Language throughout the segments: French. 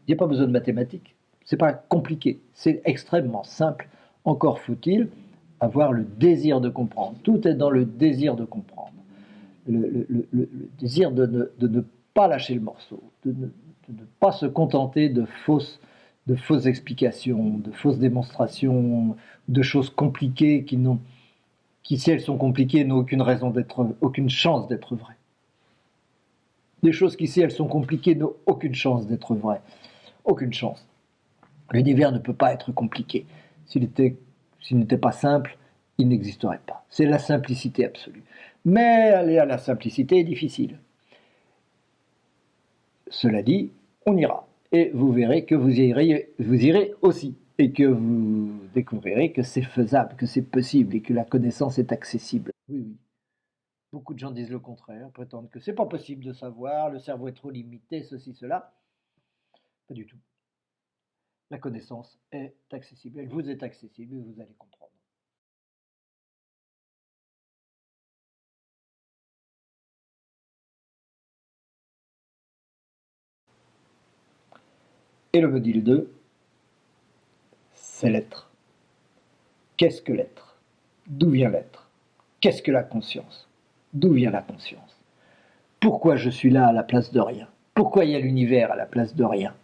Il n'y a pas besoin de mathématiques. C'est pas compliqué, c'est extrêmement simple. Encore faut-il avoir le désir de comprendre. Tout est dans le désir de comprendre. Le désir de ne pas lâcher le morceau, de ne pas se contenter de fausses explications, de fausses démonstrations, de choses compliquées qui, si elles sont compliquées, n'ont aucune chance d'être vraies. Des choses qui, si elles sont compliquées, n'ont aucune chance d'être vraies. Aucune chance. L'univers ne peut pas être compliqué. S'il n'était pas simple, il n'existerait pas. C'est la simplicité absolue. Mais aller à la simplicité est difficile. Cela dit, on ira. Et vous verrez que vous irez aussi. Et que vous découvrirez que c'est faisable, que c'est possible et que la connaissance est accessible. Oui, oui. Beaucoup de gens disent le contraire, prétendent que c'est pas possible de savoir, le cerveau est trop limité, ceci, cela. Pas du tout. La connaissance est accessible, elle vous est accessible et vous allez comprendre. Et le module 2, c'est l'être. Qu'est-ce que l'être? D'où vient l'être? Qu'est-ce que la conscience? D'où vient la conscience? Pourquoi je suis là à la place de rien? Pourquoi il y a l'univers à la place de rien?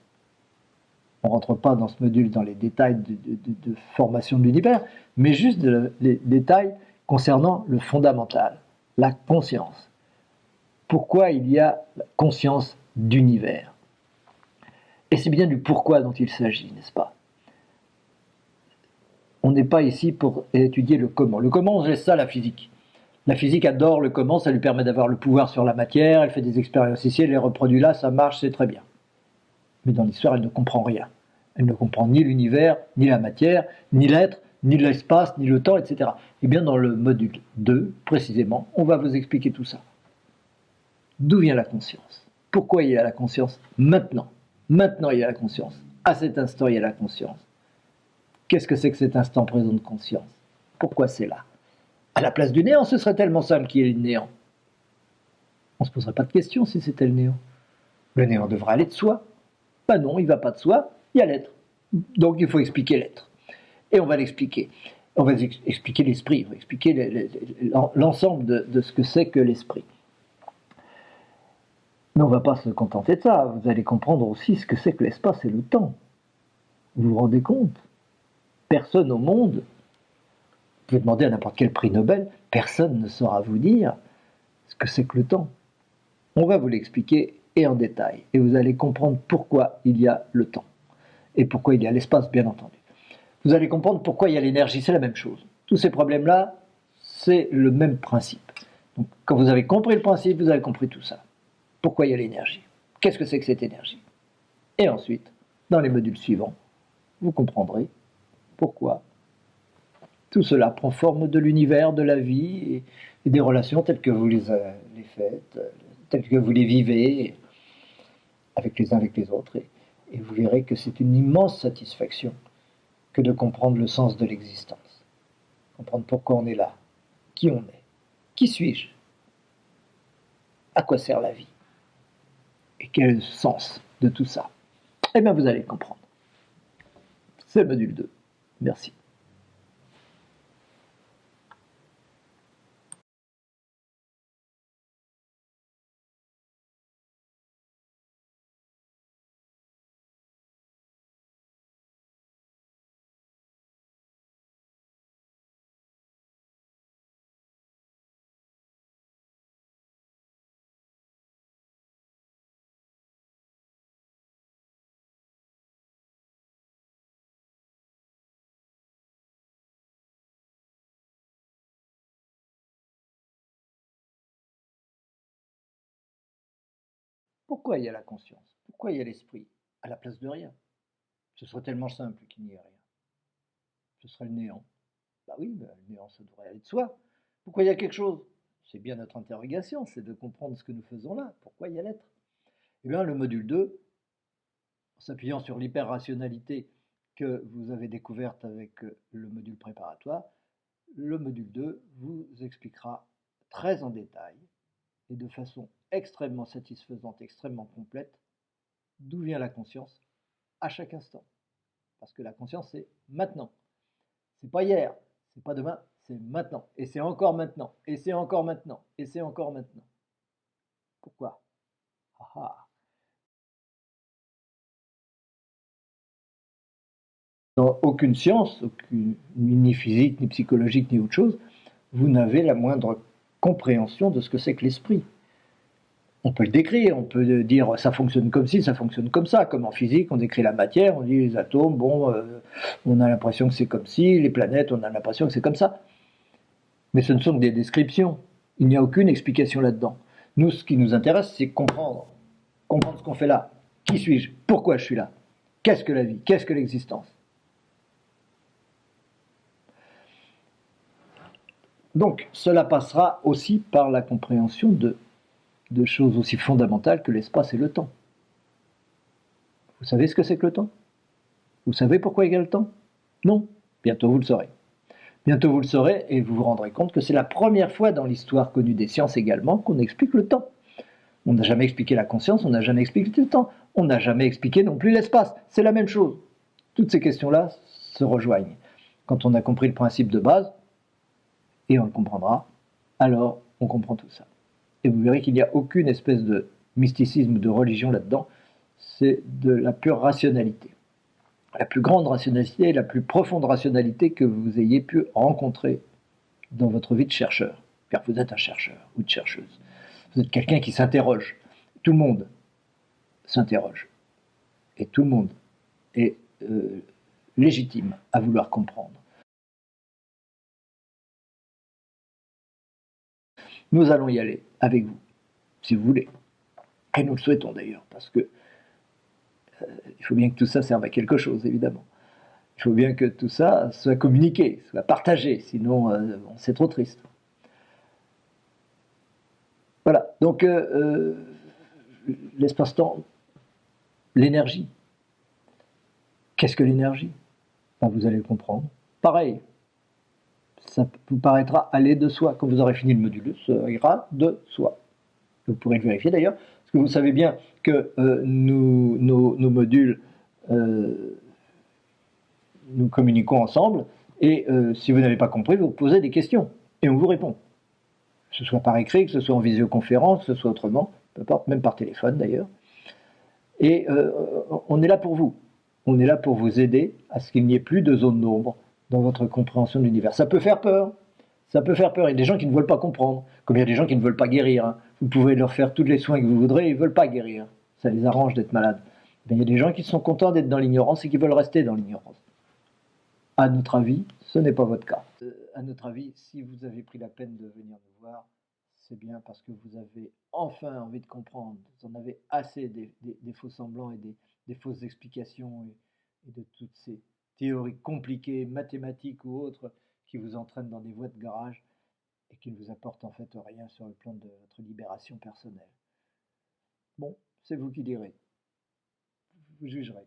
On ne rentre pas dans ce module dans les détails de formation de l'univers, mais juste les détails concernant le fondamental, la conscience. Pourquoi il y a la conscience d'univers? Et c'est bien du pourquoi dont il s'agit, n'est-ce pas? On n'est pas ici pour étudier le comment. Le comment, on laisse ça à la physique. La physique adore le comment, ça lui permet d'avoir le pouvoir sur la matière, elle fait des expériences ici, elle les reproduit là, ça marche, c'est très bien. Mais dans l'histoire, elle ne comprend rien. Elle ne comprend ni l'univers, ni la matière, ni l'être, ni l'espace, ni le temps, etc. Et bien dans le module 2, précisément, on va vous expliquer tout ça. D'où vient la conscience? Pourquoi il y a la conscience maintenant? Maintenant il y a la conscience. À cet instant il y a la conscience. Qu'est-ce que c'est que cet instant présent de conscience? Pourquoi c'est là? À la place du néant, ce serait tellement simple qu'il y ait le néant. On ne se poserait pas de questions si c'était le néant. Le néant devrait aller de soi. Ben non, il ne va pas de soi, il y a l'être. Donc il faut expliquer l'être. Et on va l'expliquer. On va expliquer l'esprit, on va expliquer l'ensemble de ce que c'est que l'esprit. Mais on ne va pas se contenter de ça. Vous allez comprendre aussi ce que c'est que l'espace et le temps. Vous vous rendez compte? Personne au monde, vous pouvez demander à n'importe quel prix Nobel, personne ne saura vous dire ce que c'est que le temps. On va vous l'expliquer et en détail. Et vous allez comprendre pourquoi il y a le temps. Et pourquoi il y a l'espace, bien entendu. Vous allez comprendre pourquoi il y a l'énergie, c'est la même chose. Tous ces problèmes-là, c'est le même principe. Donc, quand vous avez compris le principe, vous avez compris tout ça. Pourquoi il y a l'énergie? Qu'est-ce que c'est que cette énergie? Et ensuite, dans les modules suivants, vous comprendrez pourquoi tout cela prend forme de l'univers, de la vie et des relations telles que vous les faites, telles que vous les vivez avec les uns avec les autres. Et vous verrez que c'est une immense satisfaction que de comprendre le sens de l'existence. Comprendre pourquoi on est là, qui on est, qui suis-je, à quoi sert la vie, et quel est le sens de tout ça. Eh bien, vous allez le comprendre. C'est le module 2. Merci. Pourquoi il y a la conscience? Pourquoi il y a l'esprit? À la place de rien. Ce serait tellement simple qu'il n'y ait rien. Ce serait le néant. Bah oui, bah, le néant, ça devrait aller de soi. Pourquoi il y a quelque chose? C'est bien notre interrogation, c'est de comprendre ce que nous faisons là. Pourquoi il y a l'être? Eh bien, le module 2, en s'appuyant sur l'hyper-rationalité que vous avez découverte avec le module préparatoire, le module 2 vous expliquera très en détail et de façon extrêmement satisfaisante, extrêmement complète, d'où vient la conscience à chaque instant. Parce que la conscience, c'est maintenant. C'est pas hier, c'est pas demain, c'est maintenant. Et c'est encore maintenant. Et c'est encore maintenant. Et c'est encore maintenant. Pourquoi? Ah ah. Dans aucune science, ni physique, ni psychologique, ni autre chose, vous n'avez la moindre compréhension de ce que c'est que l'esprit. On peut le décrire, on peut dire ça fonctionne comme ci, ça fonctionne comme ça, comme en physique, on décrit la matière, on dit les atomes, bon, on a l'impression que c'est comme ci, les planètes, on a l'impression que c'est comme ça. Mais ce ne sont que des descriptions, il n'y a aucune explication là-dedans. Nous, ce qui nous intéresse, c'est comprendre ce qu'on fait là. Qui suis-je? Pourquoi je suis là? Qu'est-ce que la vie? Qu'est-ce que l'existence? Donc, cela passera aussi par la compréhension de choses aussi fondamentales que l'espace et le temps. Vous savez ce que c'est que le temps? Vous savez pourquoi il y a le temps? Non. Bientôt vous le saurez. Bientôt vous le saurez et vous vous rendrez compte que c'est la première fois dans l'histoire connue des sciences également qu'on explique le temps. On n'a jamais expliqué la conscience, on n'a jamais expliqué le temps, on n'a jamais expliqué non plus l'espace. C'est la même chose. Toutes ces questions-là se rejoignent. Quand on a compris le principe de base, et on le comprendra, alors on comprend tout ça. Et vous verrez qu'il n'y a aucune espèce de mysticisme ou de religion là-dedans, c'est de la pure rationalité. La plus grande rationalité, la plus profonde rationalité que vous ayez pu rencontrer dans votre vie de chercheur, car vous êtes un chercheur ou une chercheuse. Vous êtes quelqu'un qui s'interroge. Tout le monde s'interroge. Et tout le monde est légitime à vouloir comprendre. Nous allons y aller avec vous, si vous voulez. Et nous le souhaitons d'ailleurs, parce que il faut bien que tout ça serve à quelque chose, évidemment. Il faut bien que tout ça soit communiqué, soit partagé, sinon c'est trop triste. Voilà, donc l'espace-temps, l'énergie. Qu'est-ce que l'énergie? Ben, vous allez le comprendre. Pareil, ça vous paraîtra aller de soi. Quand vous aurez fini le module, ça ira de soi. Vous pourrez le vérifier d'ailleurs, parce que vous savez bien que nos modules, nous communiquons ensemble, et si vous n'avez pas compris, vous posez des questions, et on vous répond. Que ce soit par écrit, que ce soit en visioconférence, que ce soit autrement, peu importe, même par téléphone d'ailleurs. Et on est là pour vous. On est là pour vous aider à ce qu'il n'y ait plus de zone d'ombre dans votre compréhension de l'univers. Ça peut faire peur. Ça peut faire peur. Il y a des gens qui ne veulent pas comprendre, comme il y a des gens qui ne veulent pas guérir. Hein. Vous pouvez leur faire tous les soins que vous voudrez, ils ne veulent pas guérir. Ça les arrange d'être malades. Mais il y a des gens qui sont contents d'être dans l'ignorance et qui veulent rester dans l'ignorance. À notre avis, ce n'est pas votre cas. À notre avis, si vous avez pris la peine de venir nous voir, c'est bien parce que vous avez enfin envie de comprendre. Vous en avez assez des faux semblants et des fausses explications et de toutes ces théories compliquées, mathématiques ou autres, qui vous entraînent dans des voies de garage et qui ne vous apportent en fait rien sur le plan de votre libération personnelle. Bon, c'est vous qui direz. Vous jugerez.